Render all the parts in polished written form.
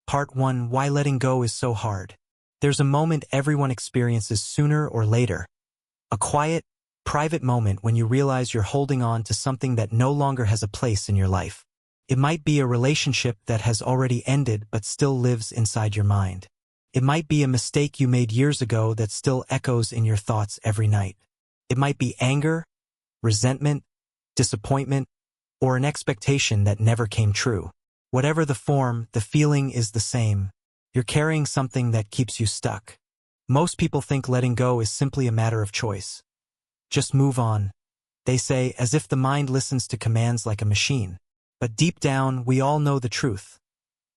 Part 1: Why letting go is so hard. There's a moment everyone experiences sooner or later. A quiet, private moment when you realize you're holding on to something that no longer has a place in your life. It might be a relationship that has already ended but still lives inside your mind. It might be a mistake you made years ago that still echoes in your thoughts every night. It might be anger, resentment, disappointment, or an expectation that never came true. Whatever the form, the feeling is the same. You're carrying something that keeps you stuck. Most people think letting go is simply a matter of choice. Just move on, they say, as if the mind listens to commands like a machine. But deep down, we all know the truth.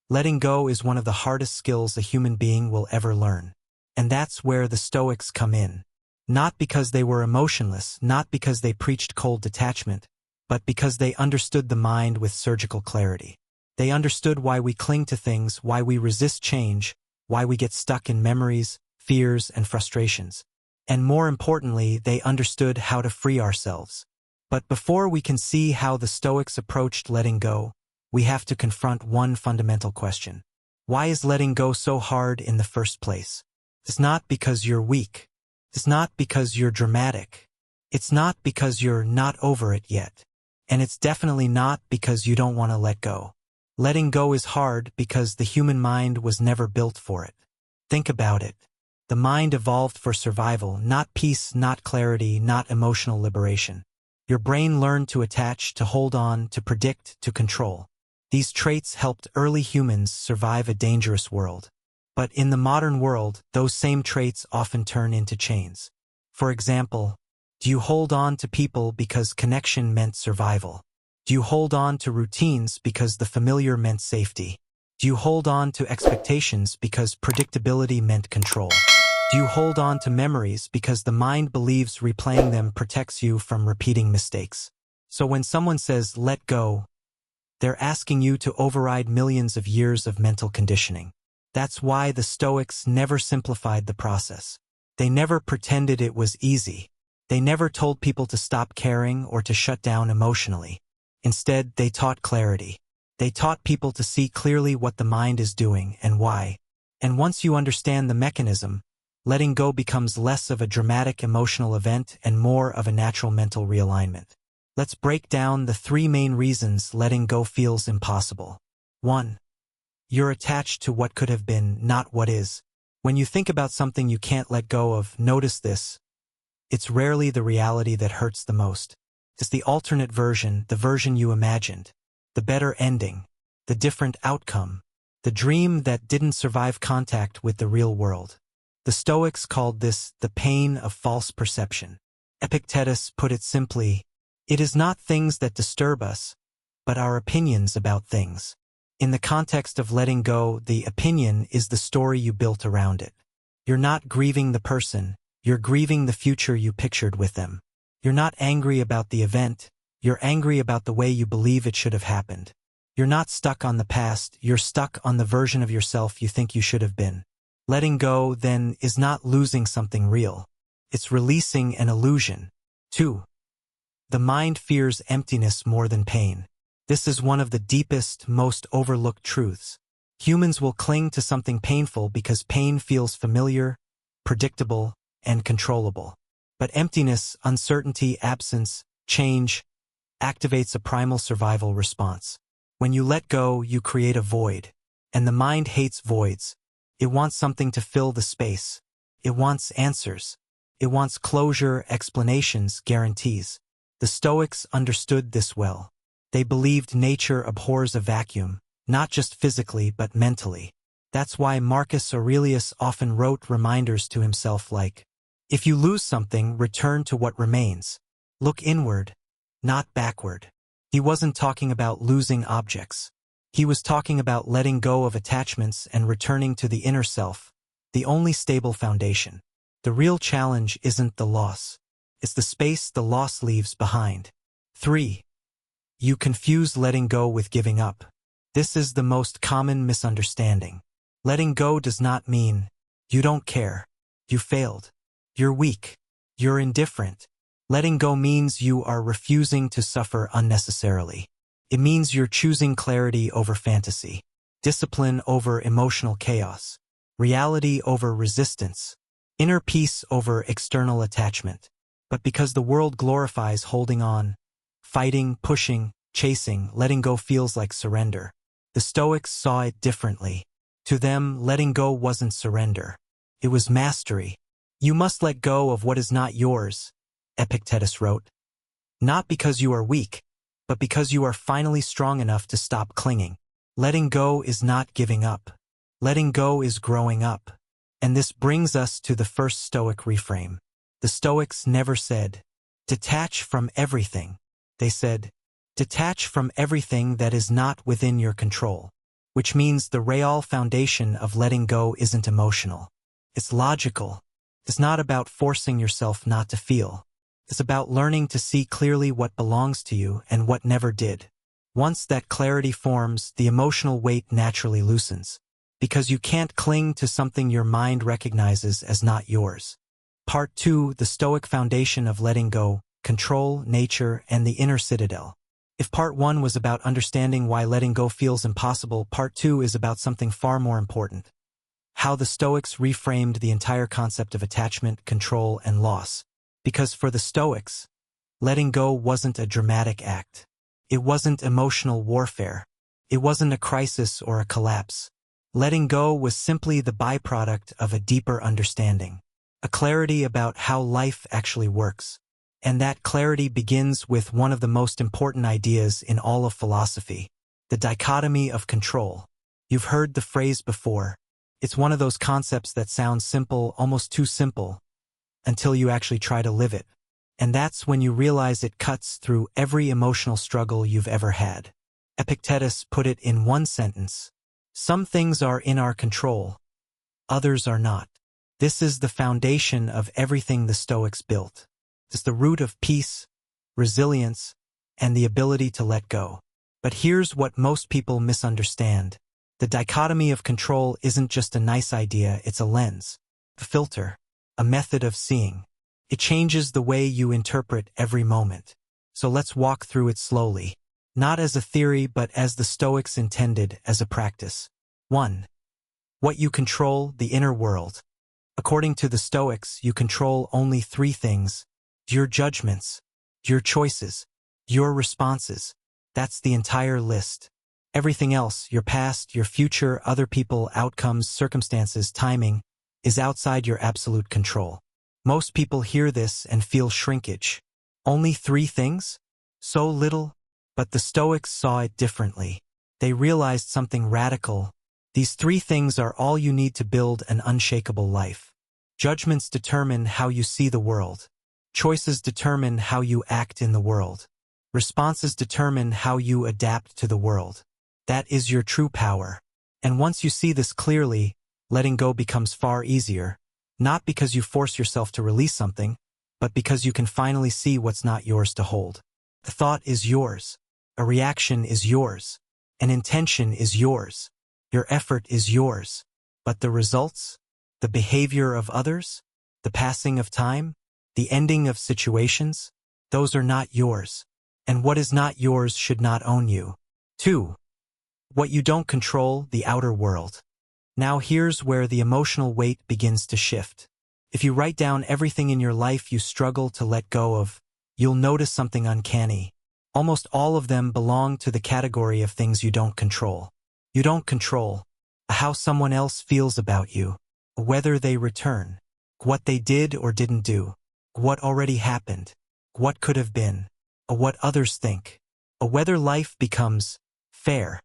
Letting go is one of the hardest skills a human being will ever learn. And that's where the Stoics come in. Not because they were emotionless, not because they preached cold detachment, but because they understood the mind with surgical clarity. They understood why we cling to things, why we resist change, why we get stuck in memories, fears, and frustrations. And more importantly, they understood how to free ourselves. But before we can see how the Stoics approached letting go, we have to confront one fundamental question. Why is letting go so hard in the first place? It's not because you're weak. It's not because you're dramatic. It's not because you're not over it yet. And it's definitely not because you don't want to let go. Letting go is hard because the human mind was never built for it. Think about it. The mind evolved for survival, not peace, not clarity, not emotional liberation. Your brain learned to attach, to hold on, to predict, to control. These traits helped early humans survive a dangerous world. But in the modern world, those same traits often turn into chains. For example, do you hold on to people because connection meant survival? Do you hold on to routines because the familiar meant safety? Do you hold on to expectations because predictability meant control? Do you hold on to memories because the mind believes replaying them protects you from repeating mistakes? So when someone says, let go, they're asking you to override millions of years of mental conditioning. That's why the Stoics never simplified the process. They never pretended it was easy. They never told people to stop caring or to shut down emotionally. Instead, they taught clarity. They taught people to see clearly what the mind is doing and why. And once you understand the mechanism, letting go becomes less of a dramatic emotional event and more of a natural mental realignment. Let's break down the 3 main reasons letting go feels impossible. 1. You're attached to what could have been, not what is. When you think about something you can't let go of, notice this. It's rarely the reality that hurts the most. It's the alternate version, the version you imagined, the better ending, the different outcome, the dream that didn't survive contact with the real world. The Stoics called this the pain of false perception. Epictetus put it simply, it is not things that disturb us, but our opinions about things. In the context of letting go, the opinion is the story you built around it. You're not grieving the person, you're grieving the future you pictured with them. You're not angry about the event, you're angry about the way you believe it should have happened. You're not stuck on the past, you're stuck on the version of yourself you think you should have been. Letting go, then, is not losing something real. It's releasing an illusion. 2. The mind fears emptiness more than pain. This is one of the deepest, most overlooked truths. Humans will cling to something painful because pain feels familiar, predictable, and controllable. But emptiness, uncertainty, absence, change, activates a primal survival response. When you let go, you create a void. And the mind hates voids. It wants something to fill the space. It wants answers. It wants closure, explanations, guarantees. The Stoics understood this well. They believed nature abhors a vacuum, not just physically but mentally. That's why Marcus Aurelius often wrote reminders to himself like, if you lose something, return to what remains. Look inward, not backward. He wasn't talking about losing objects. He was talking about letting go of attachments and returning to the inner self, the only stable foundation. The real challenge isn't the loss. It's the space the loss leaves behind. 3. You confuse letting go with giving up. This is the most common misunderstanding. Letting go does not mean you don't care, you failed, you're weak, you're indifferent. Letting go means you are refusing to suffer unnecessarily. It means you're choosing clarity over fantasy. discipline over emotional chaos, reality over resistance, inner peace over external attachment. But because the world glorifies holding on, fighting, pushing, chasing, letting go feels like surrender. The Stoics saw it differently. To them, letting go wasn't surrender. It was mastery. You must let go of what is not yours, Epictetus wrote. Not because you are weak, but because you are finally strong enough to stop clinging. Letting go is not giving up. Letting go is growing up. And this brings us to the first Stoic reframe. The Stoics never said, detach from everything. They said, detach from everything that is not within your control. Which means the real foundation of letting go isn't emotional. It's logical. It's not about forcing yourself not to feel. It's about learning to see clearly what belongs to you and what never did. Once that clarity forms, the emotional weight naturally loosens. Because you can't cling to something your mind recognizes as not yours. Part 2, the Stoic foundation of letting go, control, nature, and the inner citadel. If Part 1 was about understanding why letting go feels impossible, Part 2 is about something far more important. How the Stoics reframed the entire concept of attachment, control, and loss. Because for the Stoics, letting go wasn't a dramatic act. It wasn't emotional warfare. It wasn't a crisis or a collapse. Letting go was simply the byproduct of a deeper understanding. A clarity about how life actually works. And that clarity begins with one of the most important ideas in all of philosophy, the dichotomy of control. You've heard the phrase before. It's one of those concepts that sounds simple, almost too simple, until you actually try to live it. And that's when you realize it cuts through every emotional struggle you've ever had. Epictetus put it in one sentence. Some things are in our control, others are not. This is the foundation of everything the Stoics built. It's the root of peace, resilience, and the ability to let go. But here's what most people misunderstand. The dichotomy of control isn't just a nice idea, it's a lens, a filter, a method of seeing. It changes the way you interpret every moment. So let's walk through it slowly. Not as a theory, but as the Stoics intended, as a practice. 1. What you control, the inner world. According to the Stoics, you control only 3 things. Your judgments, your choices, your responses. That's the entire list. Everything else, your past, your future, other people, outcomes, circumstances, timing, is outside your absolute control. Most people hear this and feel shrinkage. Only 3 things? So little? But the Stoics saw it differently. They realized something radical. These 3 things are all you need to build an unshakable life. Judgments determine how you see the world. Choices determine how you act in the world. Responses determine how you adapt to the world. That is your true power. And once you see this clearly, letting go becomes far easier. Not because you force yourself to release something, but because you can finally see what's not yours to hold. A thought is yours. A reaction is yours. An intention is yours. Your effort is yours. But the results? The behavior of others? The passing of time? The ending of situations? Those are not yours. And what is not yours should not own you. 2. What you don't control, the outer world. Now here's where the emotional weight begins to shift. If you write down everything in your life you struggle to let go of, you'll notice something uncanny. Almost all of them belong to the category of things you don't control. You don't control how someone else feels about you, whether they return, what they did or didn't do, what already happened, what could have been, what others think, whether life becomes fair,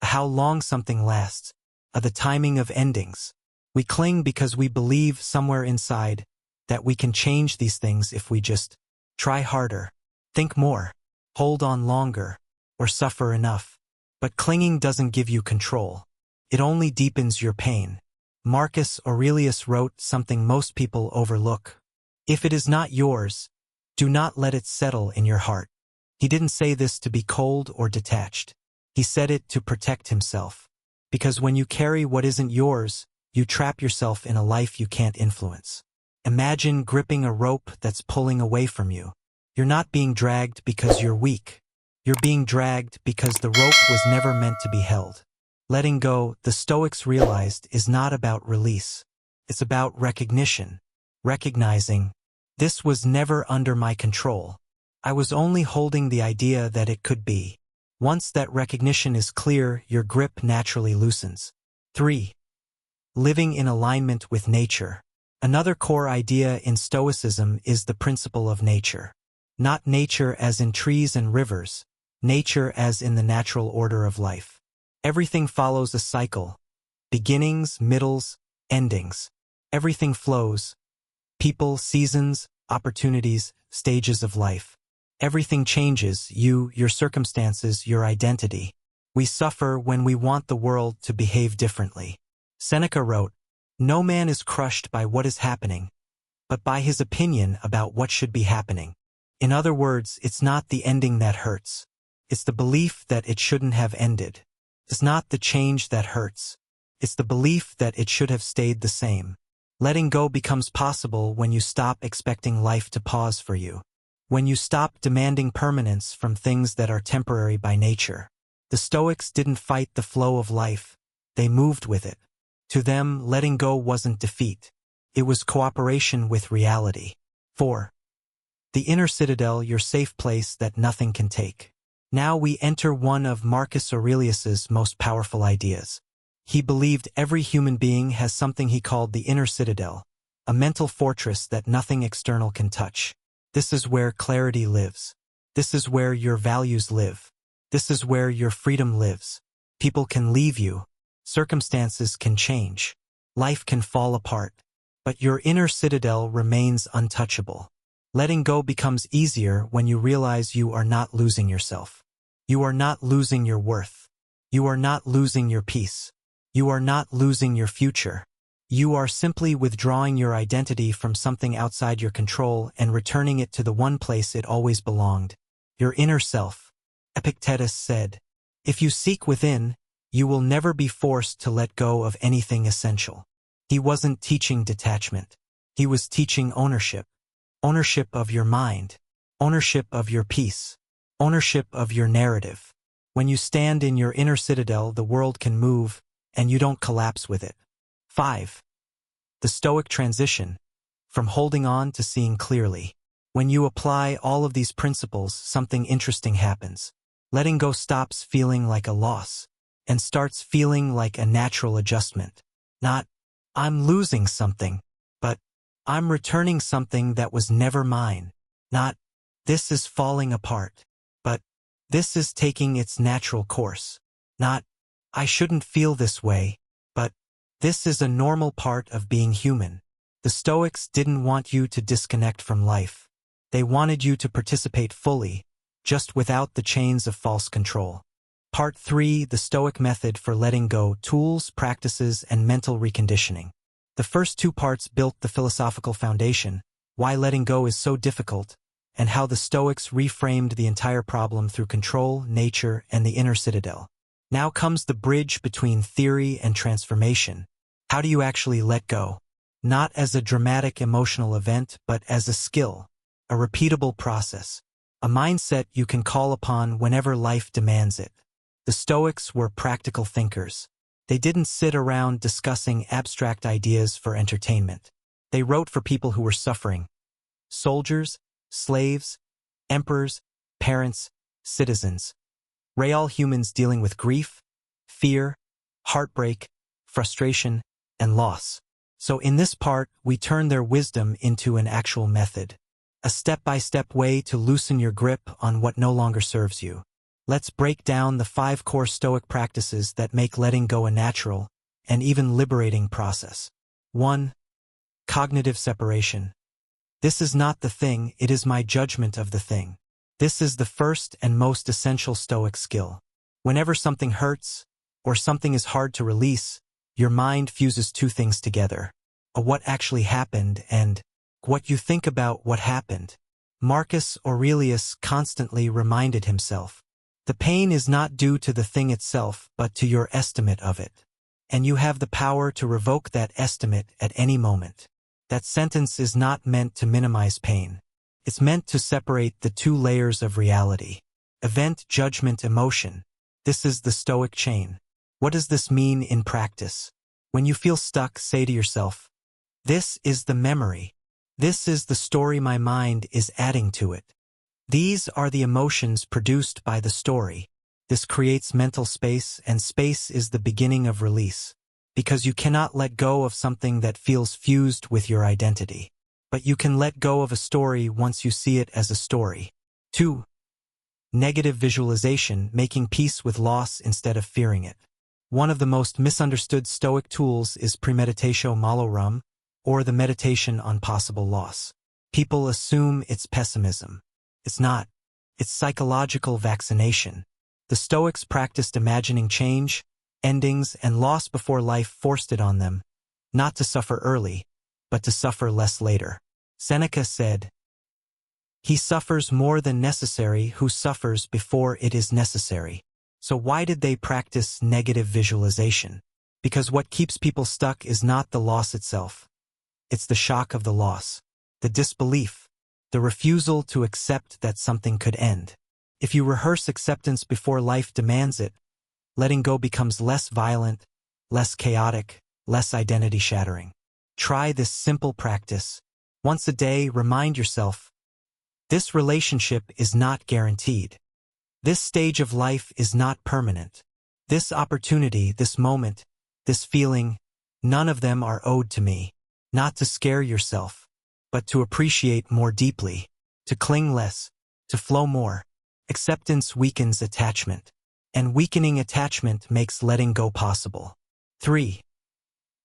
how long something lasts, the timing of endings. We cling because we believe somewhere inside that we can change these things if we just try harder, think more, hold on longer, or suffer enough. But clinging doesn't give you control. It only deepens your pain. Marcus Aurelius wrote something most people overlook. If it is not yours, do not let it settle in your heart. He didn't say this to be cold or detached. He said it to protect himself. Because when you carry what isn't yours, you trap yourself in a life you can't influence. Imagine gripping a rope that's pulling away from you. You're not being dragged because you're weak. You're being dragged because the rope was never meant to be held. Letting go, the Stoics realized, is not about release. It's about recognition. Recognizing, this was never under my control. I was only holding the idea that it could be. Once that recognition is clear, your grip naturally loosens. 3. Living in alignment with nature. Another core idea in Stoicism is the principle of nature. Not nature as in trees and rivers, nature as in the natural order of life. Everything follows a cycle. Beginnings, middles, endings. Everything flows. People, seasons, opportunities, stages of life. Everything changes, you, your circumstances, your identity. We suffer when we want the world to behave differently. Seneca wrote, "No man is crushed by what is happening, but by his opinion about what should be happening." In other words, it's not the ending that hurts. It's the belief that it shouldn't have ended. It's not the change that hurts. It's the belief that it should have stayed the same. Letting go becomes possible when you stop expecting life to pause for you. When you stop demanding permanence from things that are temporary by nature. The Stoics didn't fight the flow of life. They moved with it. To them, letting go wasn't defeat. It was cooperation with reality. 4. The inner citadel, your safe place that nothing can take. Now we enter one of Marcus Aurelius's most powerful ideas. He believed every human being has something he called the inner citadel, a mental fortress that nothing external can touch. This is where clarity lives. This is where your values live. This is where your freedom lives. People can leave you. Circumstances can change. Life can fall apart. But your inner citadel remains untouchable. Letting go becomes easier when you realize you are not losing yourself. You are not losing your worth. You are not losing your peace. You are not losing your future. You are simply withdrawing your identity from something outside your control and returning it to the one place it always belonged, your inner self. Epictetus said, "If you seek within, you will never be forced to let go of anything essential." He wasn't teaching detachment. He was teaching ownership. Ownership of your mind. Ownership of your peace. Ownership of your narrative. When you stand in your inner citadel, the world can move, and you don't collapse with it. 5. The Stoic transition, from holding on to seeing clearly. When you apply all of these principles, something interesting happens. Letting go stops feeling like a loss, and starts feeling like a natural adjustment. Not, I'm losing something, but I'm returning something that was never mine. Not, this is falling apart, but this is taking its natural course. Not, I shouldn't feel this way, but this is a normal part of being human. The Stoics didn't want you to disconnect from life. They wanted you to participate fully, just without the chains of false control. Part 3, the Stoic method for letting go, tools, practices, and mental reconditioning. The first 2 parts built the philosophical foundation, why letting go is so difficult, and how the Stoics reframed the entire problem through control, nature, and the inner citadel. Now comes the bridge between theory and transformation. How do you actually let go? Not as a dramatic emotional event, but as a skill, a repeatable process, a mindset you can call upon whenever life demands it. The Stoics were practical thinkers. They didn't sit around discussing abstract ideas for entertainment. They wrote for people who were suffering. Soldiers, slaves, emperors, parents, citizens. Real humans dealing with grief, fear, heartbreak, frustration, and loss. So in this part, we turn their wisdom into an actual method. A step-by-step way to loosen your grip on what no longer serves you. Let's break down the 5 core Stoic practices that make letting go a natural and even liberating process. 1. Cognitive separation. This is not the thing, it is my judgment of the thing. This is the first and most essential Stoic skill. Whenever something hurts, or something is hard to release, your mind fuses 2 things together. A what actually happened and what you think about what happened. Marcus Aurelius constantly reminded himself, the pain is not due to the thing itself, but to your estimate of it. And you have the power to revoke that estimate at any moment. That sentence is not meant to minimize pain. It's meant to separate the 2 layers of reality. Event, judgment, emotion. This is the Stoic chain. What does this mean in practice? When you feel stuck, say to yourself, "This is the memory. This is the story my mind is adding to it. These are the emotions produced by the story." This creates mental space, and space is the beginning of release, because you cannot let go of something that feels fused with your identity. But you can let go of a story once you see it as a story. 2. Negative visualization, making peace with loss instead of fearing it. One of the most misunderstood Stoic tools is premeditatio malorum, or the meditation on possible loss. People assume it's pessimism. It's not. It's psychological vaccination. The Stoics practiced imagining change, endings, and loss before life forced it on them, not to suffer early, but to suffer less later. Seneca said, "He suffers more than necessary who suffers before it is necessary." So why did they practice negative visualization? Because what keeps people stuck is not the loss itself. It's the shock of the loss, the disbelief, the refusal to accept that something could end. If you rehearse acceptance before life demands it, letting go becomes less violent, less chaotic, less identity-shattering. Try this simple practice. Once a day, remind yourself, this relationship is not guaranteed. This stage of life is not permanent. This opportunity, this moment, this feeling, none of them are owed to me. Not to scare yourself, but to appreciate more deeply, to cling less, to flow more. Acceptance weakens attachment, and weakening attachment makes letting go possible. 3.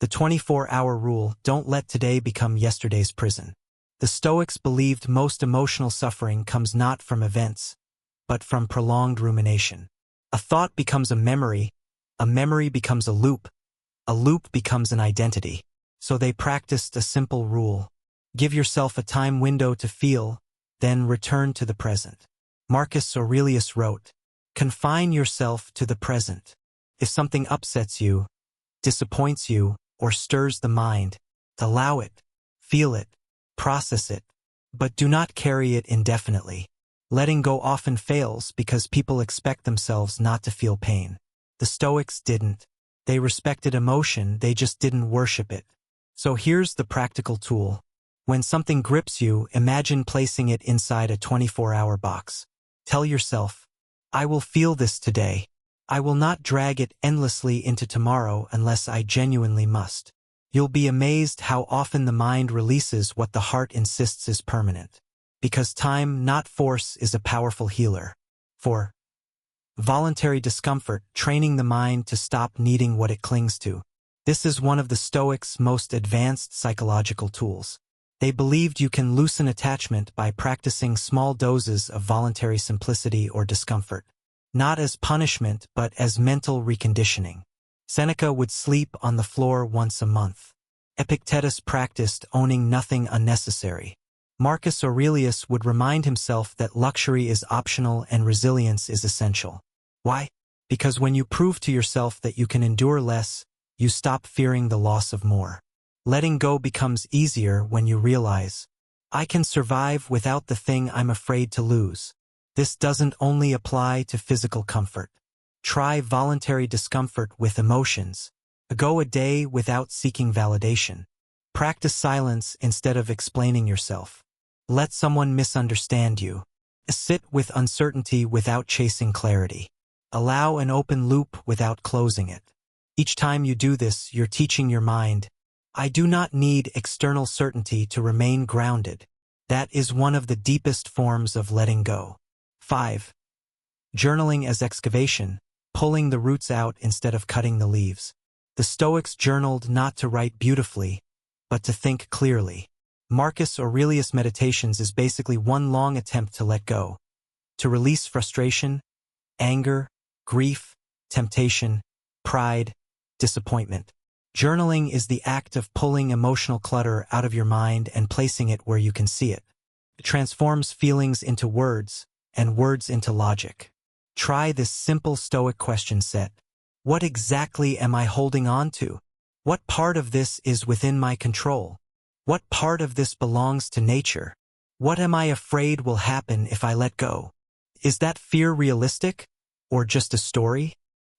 The 24-hour rule, don't let today become yesterday's prison. The Stoics believed most emotional suffering comes not from events, but from prolonged rumination. A thought becomes a memory becomes a loop becomes an identity. So they practiced a simple rule. Give yourself a time window to feel, then return to the present. Marcus Aurelius wrote, "Confine yourself to the present. If something upsets you, disappoints you, or stirs the mind, allow it, feel it, process it, but do not carry it indefinitely." Letting go often fails because people expect themselves not to feel pain. The Stoics didn't. They respected emotion, they just didn't worship it. So here's the practical tool. When something grips you, imagine placing it inside a 24-hour box. Tell yourself, "I will feel this today. I will not drag it endlessly into tomorrow unless I genuinely must." You'll be amazed how often the mind releases what the heart insists is permanent. Because time, not force, is a powerful healer. 4. Voluntary discomfort, training the mind to stop needing what it clings to. This is one of the Stoics' most advanced psychological tools. They believed you can loosen attachment by practicing small doses of voluntary simplicity or discomfort. Not as punishment, but as mental reconditioning. Seneca would sleep on the floor once a month. Epictetus practiced owning nothing unnecessary. Marcus Aurelius would remind himself that luxury is optional and resilience is essential. Why? Because when you prove to yourself that you can endure less, you stop fearing the loss of more. Letting go becomes easier when you realize, I can survive without the thing I'm afraid to lose. This doesn't only apply to physical comfort. Try voluntary discomfort with emotions. Go a day without seeking validation. Practice silence instead of explaining yourself. Let someone misunderstand you. Sit with uncertainty without chasing clarity. Allow an open loop without closing it. Each time you do this, you're teaching your mind, I do not need external certainty to remain grounded. That is one of the deepest forms of letting go. 5. Journaling as excavation, pulling the roots out instead of cutting the leaves. The Stoics journaled not to write beautifully, but to think clearly. Marcus Aurelius' Meditations is basically one long attempt to let go, to release frustration, anger, grief, temptation, pride, disappointment. Journaling is the act of pulling emotional clutter out of your mind and placing it where you can see it. It transforms feelings into words, and words into logic. Try this simple Stoic question set. What exactly am I holding on to? What part of this is within my control? What part of this belongs to nature? What am I afraid will happen if I let go? Is that fear realistic, or just a story?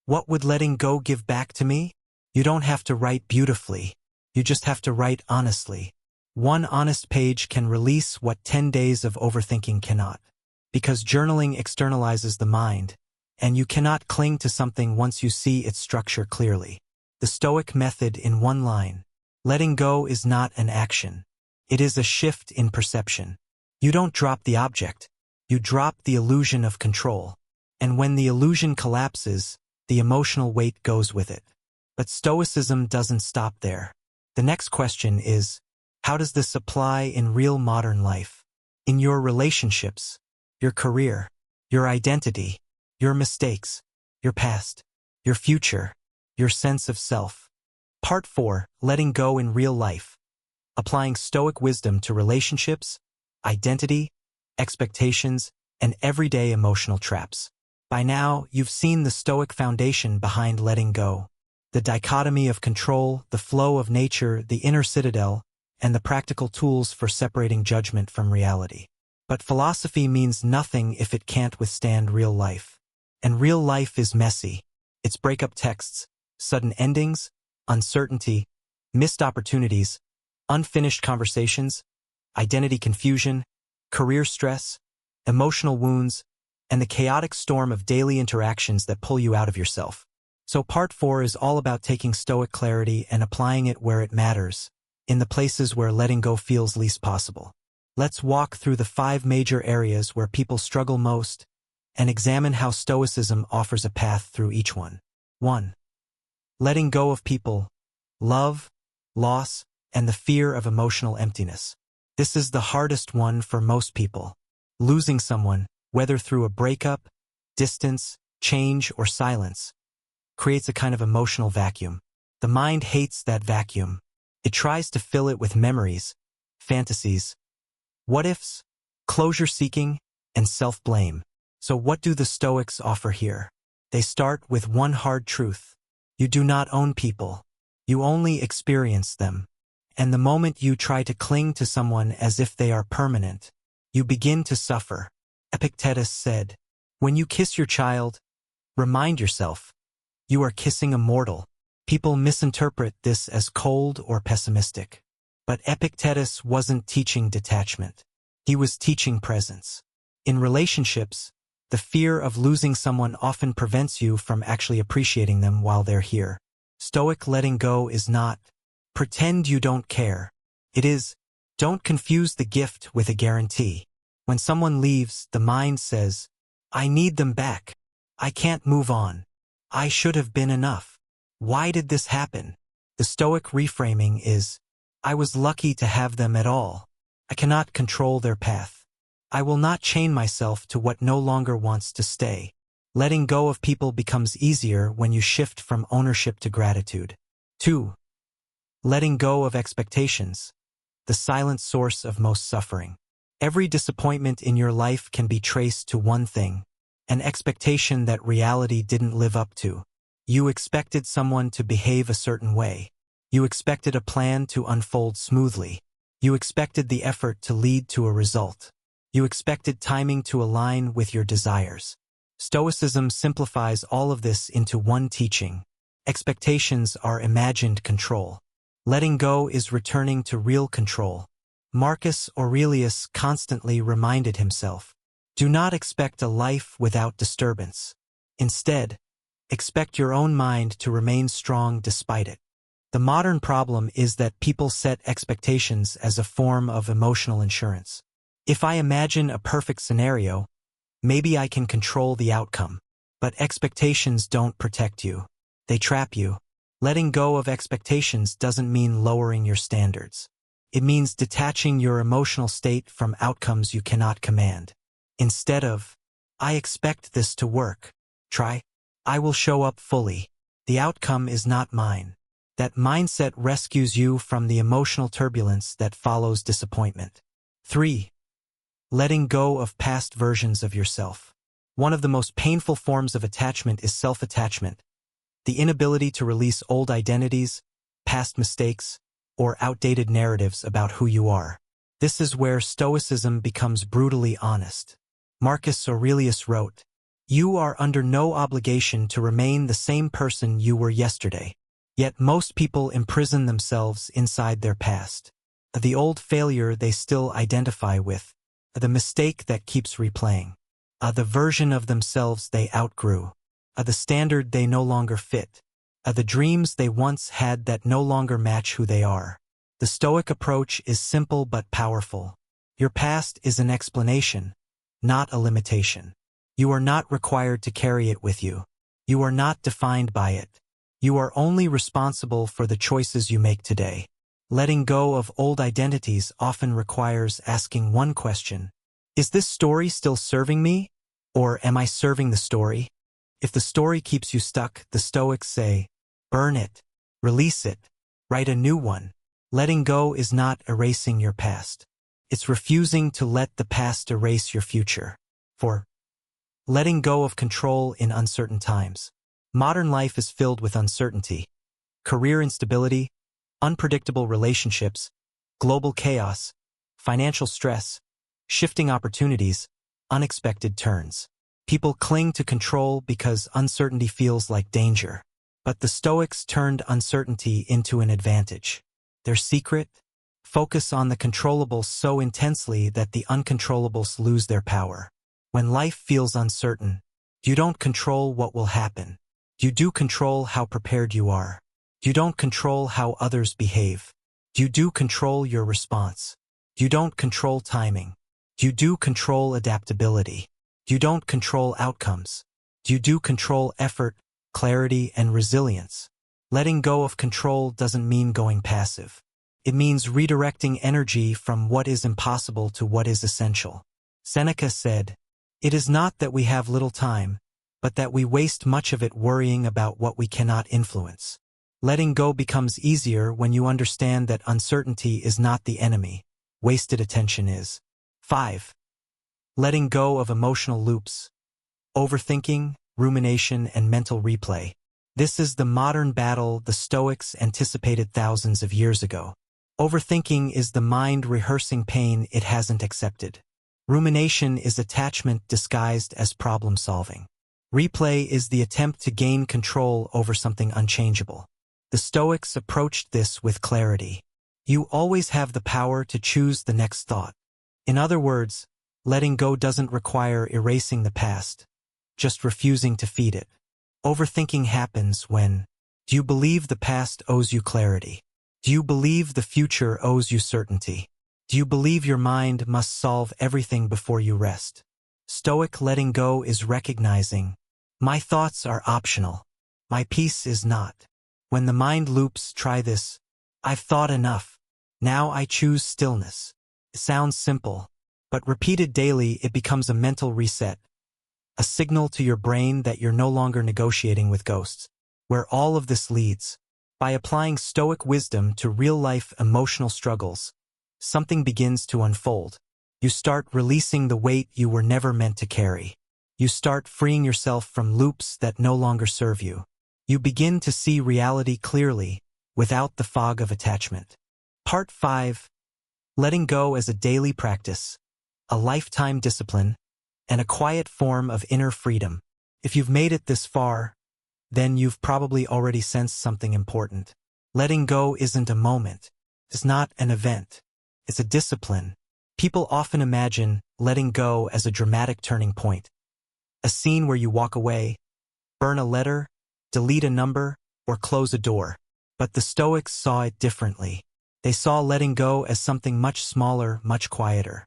What would letting go give back to me? You don't have to write beautifully. You just have to write honestly. One honest page can release what 10 days of overthinking cannot. Because journaling externalizes the mind, and you cannot cling to something once you see its structure clearly. The Stoic method in one line. Letting go is not an action. It is a shift in perception. You don't drop the object. You drop the illusion of control. And when the illusion collapses, the emotional weight goes with it. But Stoicism doesn't stop there. The next question is, how does this apply in real modern life? In your relationships, your career, your identity, your mistakes, your past, your future, your sense of self. Part 4, Letting Go in Real Life. Applying Stoic wisdom to relationships, identity, expectations, and everyday emotional traps. By now, you've seen the Stoic foundation behind letting go. The dichotomy of control, the flow of nature, the inner citadel, and the practical tools for separating judgment from reality. But philosophy means nothing if it can't withstand real life. And real life is messy. It's breakup texts, sudden endings, uncertainty, missed opportunities, unfinished conversations, identity confusion, career stress, emotional wounds, and the chaotic storm of daily interactions that pull you out of yourself. So part 4 is all about taking Stoic clarity and applying it where it matters, in the places where letting go feels least possible. Let's walk through the 5 major areas where people struggle most and examine how Stoicism offers a path through each one. 1. Letting go of people, love, loss, and the fear of emotional emptiness. This is the hardest one for most people. Losing someone, whether through a breakup, distance, change, or silence, creates a kind of emotional vacuum. The mind hates that vacuum. It tries to fill it with memories, fantasies, what-ifs, closure-seeking, and self-blame. So what do the Stoics offer here? They start with one hard truth. You do not own people. You only experience them. And the moment you try to cling to someone as if they are permanent, you begin to suffer. Epictetus said, "When you kiss your child, remind yourself, you are kissing a mortal." People misinterpret this as cold or pessimistic. But Epictetus wasn't teaching detachment. He was teaching presence. In relationships, the fear of losing someone often prevents you from actually appreciating them while they're here. Stoic letting go is not, pretend you don't care. It is, don't confuse the gift with a guarantee. When someone leaves, the mind says, I need them back. I can't move on. I should have been enough. Why did this happen? The Stoic reframing is, I was lucky to have them at all. I cannot control their path. I will not chain myself to what no longer wants to stay. Letting go of people becomes easier when you shift from ownership to gratitude. 2. Letting go of expectations, the silent source of most suffering. Every disappointment in your life can be traced to one thing, an expectation that reality didn't live up to. You expected someone to behave a certain way. You expected a plan to unfold smoothly. You expected the effort to lead to a result. You expected timing to align with your desires. Stoicism simplifies all of this into one teaching. Expectations are imagined control. Letting go is returning to real control. Marcus Aurelius constantly reminded himself, do not expect a life without disturbance. Instead, expect your own mind to remain strong despite it. The modern problem is that people set expectations as a form of emotional insurance. If I imagine a perfect scenario, maybe I can control the outcome. But expectations don't protect you. They trap you. Letting go of expectations doesn't mean lowering your standards. It means detaching your emotional state from outcomes you cannot command. Instead of, I expect this to work, try, I will show up fully. The outcome is not mine. That mindset rescues you from the emotional turbulence that follows disappointment. 3. Letting go of past versions of yourself. One of the most painful forms of attachment is self-attachment, the inability to release old identities, past mistakes, or outdated narratives about who you are. This is where Stoicism becomes brutally honest. Marcus Aurelius wrote, You are under no obligation to remain the same person you were yesterday. Yet most people imprison themselves inside their past. The old failure they still identify with. The mistake that keeps replaying. The version of themselves they outgrew. The standard they no longer fit. The dreams they once had that no longer match who they are. The Stoic approach is simple but powerful. Your past is an explanation, not a limitation. You are not required to carry it with you. You are not defined by it. You are only responsible for the choices you make today. Letting go of old identities often requires asking one question. Is this story still serving me? Or am I serving the story? If the story keeps you stuck, the Stoics say, burn it, release it, write a new one. Letting go is not erasing your past. It's refusing to let the past erase your future. 4. Letting go of control in uncertain times. Modern life is filled with uncertainty. Career instability, unpredictable relationships, global chaos, financial stress, shifting opportunities, unexpected turns. People cling to control because uncertainty feels like danger. But the Stoics turned uncertainty into an advantage. Their secret? Focus on the controllables so intensely that the uncontrollables lose their power. When life feels uncertain, you don't control what will happen. You do control how prepared you are. You don't control how others behave. You do control your response. You don't control timing. You do control adaptability. You don't control outcomes. You do control effort, clarity, and resilience. Letting go of control doesn't mean going passive. It means redirecting energy from what is impossible to what is essential. Seneca said, "It is not that we have little time, but that we waste much of it worrying about what we cannot influence." Letting go becomes easier when you understand that uncertainty is not the enemy. Wasted attention is. 5. Letting go of emotional loops. Overthinking, rumination, and mental replay. This is the modern battle the Stoics anticipated thousands of years ago. Overthinking is the mind rehearsing pain it hasn't accepted. Rumination is attachment disguised as problem-solving. Replay is the attempt to gain control over something unchangeable. The Stoics approached this with clarity. You always have the power to choose the next thought. In other words, letting go doesn't require erasing the past, just refusing to feed it. Overthinking happens when, do you believe the past owes you clarity? Do you believe the future owes you certainty? Do you believe your mind must solve everything before you rest? Stoic letting go is recognizing, my thoughts are optional. My peace is not. When the mind loops, try this. I've thought enough. Now I choose stillness. It sounds simple, but repeated daily it becomes a mental reset. A signal to your brain that you're no longer negotiating with ghosts. Where all of this leads, by applying Stoic wisdom to real-life emotional struggles, something begins to unfold. You start releasing the weight you were never meant to carry. You start freeing yourself from loops that no longer serve you. You begin to see reality clearly, without the fog of attachment. Part 5. Letting go as a daily practice, a lifetime discipline, and a quiet form of inner freedom. If you've made it this far, then you've probably already sensed something important. Letting go isn't a moment. It's not an event. It's a discipline. People often imagine letting go as a dramatic turning point. A scene where you walk away, burn a letter, delete a number, or close a door. But the Stoics saw it differently. They saw letting go as something much smaller, much quieter,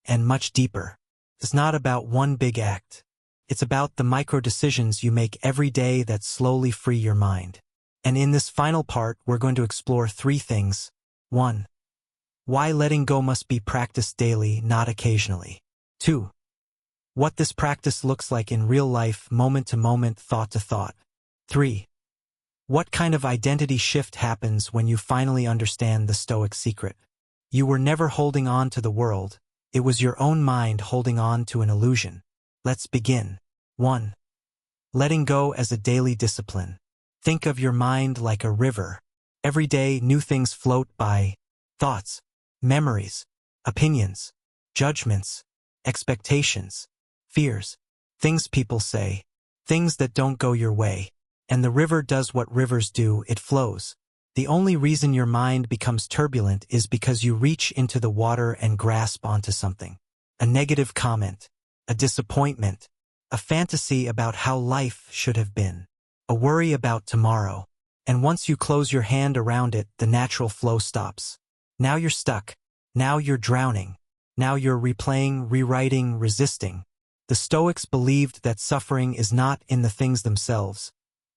and much deeper. It's not about one big act. It's about the micro decisions you make every day that slowly free your mind. And in this final part, we're going to explore 3 things. 1. Why letting go must be practiced daily, not occasionally. 2. What this practice looks like in real life, moment to moment, thought to thought. 3. What kind of identity shift happens when you finally understand the Stoic secret? You were never holding on to the world. It was your own mind holding on to an illusion. Let's begin. 1. Letting go as a daily discipline. Think of your mind like a river. Every day, new things float by. Thoughts, memories, opinions, judgments, expectations, fears. things people say, things that don't go your way. And the river does what rivers do, it flows. The only reason your mind becomes turbulent is because you reach into the water and grasp onto something. A negative comment, a disappointment, a fantasy about how life should have been, a worry about tomorrow. And once you close your hand around it, the natural flow stops. Now you're stuck. Now you're drowning. Now you're replaying, rewriting, resisting. The Stoics believed that suffering is not in the things themselves,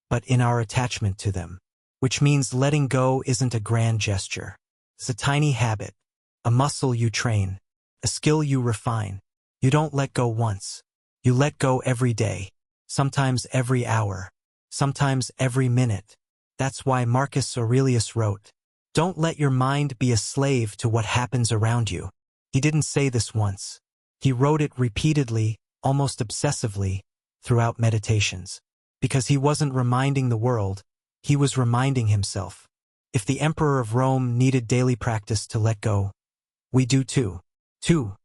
but in our attachment to them, which means letting go isn't a grand gesture. It's a tiny habit, a muscle you train, a skill you refine. You don't let go once. You let go every day, sometimes every hour, sometimes every minute. That's why Marcus Aurelius wrote, "Don't let your mind be a slave to what happens around you." He didn't say this once. He wrote it repeatedly, almost obsessively, throughout meditations. Because he wasn't reminding the world, he was reminding himself. If the Emperor of Rome needed daily practice to let go, we do too. 2.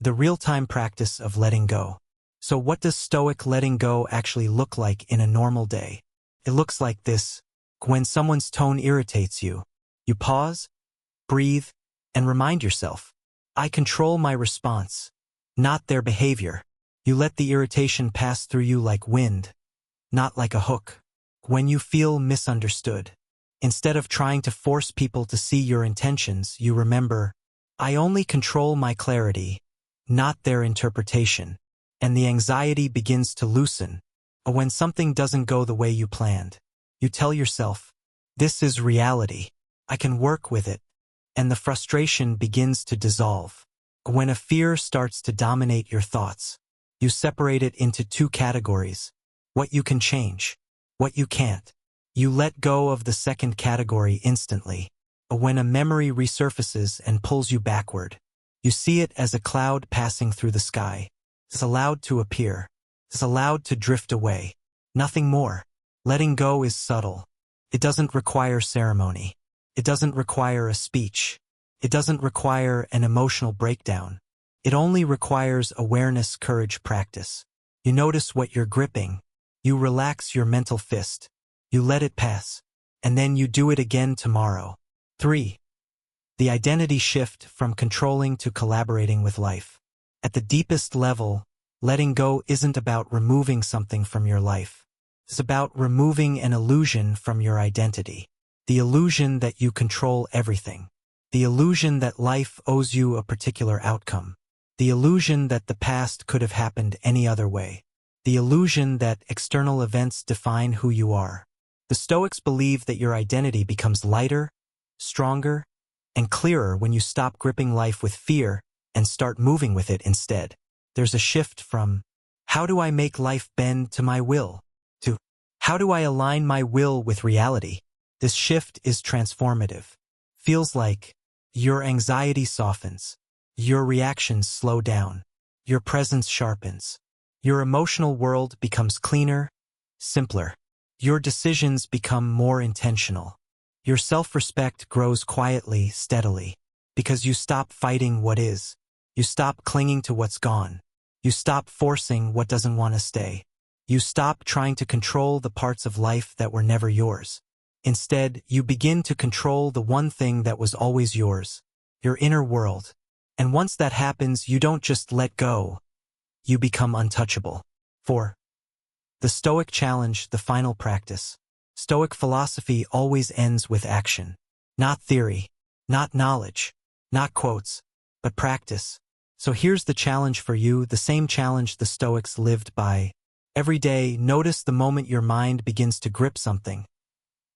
The real-time practice of letting go. So what does Stoic letting go actually look like in a normal day? It looks like this. When someone's tone irritates you, you pause, breathe, and remind yourself, I control my response, not their behavior. You let the irritation pass through you like wind, not like a hook. When you feel misunderstood, instead of trying to force people to see your intentions, you remember, I only control my clarity, not their interpretation. And the anxiety begins to loosen. When something doesn't go the way you planned, you tell yourself, this is reality. I can work with it. And the frustration begins to dissolve. When a fear starts to dominate your thoughts, you separate it into 2 categories. What you can change, what you can't. You let go of the second category instantly. When a memory resurfaces and pulls you backward, you see it as a cloud passing through the sky. It's allowed to appear. It's allowed to drift away. Nothing more. Letting go is subtle. It doesn't require ceremony. It doesn't require a speech. It doesn't require an emotional breakdown. It only requires awareness, courage, practice. You notice what you're gripping. You relax your mental fist. You let it pass. And then you do it again tomorrow. 3. The identity shift from controlling to collaborating with life. At the deepest level, letting go isn't about removing something from your life. It's about removing an illusion from your identity. The illusion that you control everything. The illusion that life owes you a particular outcome. The illusion that the past could have happened any other way. The illusion that external events define who you are. The Stoics believe that your identity becomes lighter, stronger, and clearer when you stop gripping life with fear and start moving with it instead. There's a shift from, how do I make life bend to my will, to, how do I align my will with reality? This shift is transformative. Feels like your anxiety softens, your reactions slow down, your presence sharpens, your emotional world becomes cleaner, simpler. Your decisions become more intentional. Your self-respect grows quietly, steadily, because you stop fighting what is. You stop clinging to what's gone. You stop forcing what doesn't want to stay. You stop trying to control the parts of life that were never yours. Instead, you begin to control the one thing that was always yours, your inner world. And once that happens, you don't just let go. You become untouchable. 4. The Stoic challenge, the final practice. Stoic philosophy always ends with action. Not theory, not knowledge, not quotes, but practice. So here's the challenge for you, the same challenge the Stoics lived by. Every day, notice the moment your mind begins to grip something.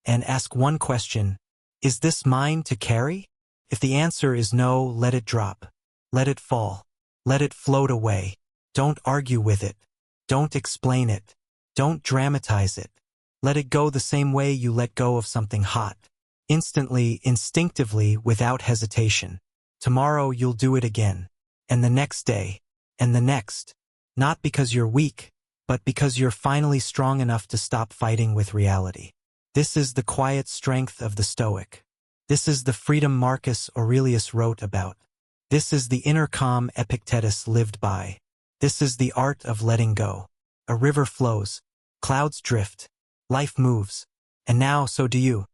And ask one question, is this mine to carry? If the answer is no, let it drop. Let it fall. Let it float away. Don't argue with it. Don't explain it. Don't dramatize it. Let it go the same way you let go of something hot. Instantly, instinctively, without hesitation. Tomorrow you'll do it again. And the next day. And the next. Not because you're weak, but because you're finally strong enough to stop fighting with reality. This is the quiet strength of the Stoic. This is the freedom Marcus Aurelius wrote about. This is the inner calm Epictetus lived by. This is the art of letting go. A river flows, clouds drift, life moves, and now so do you.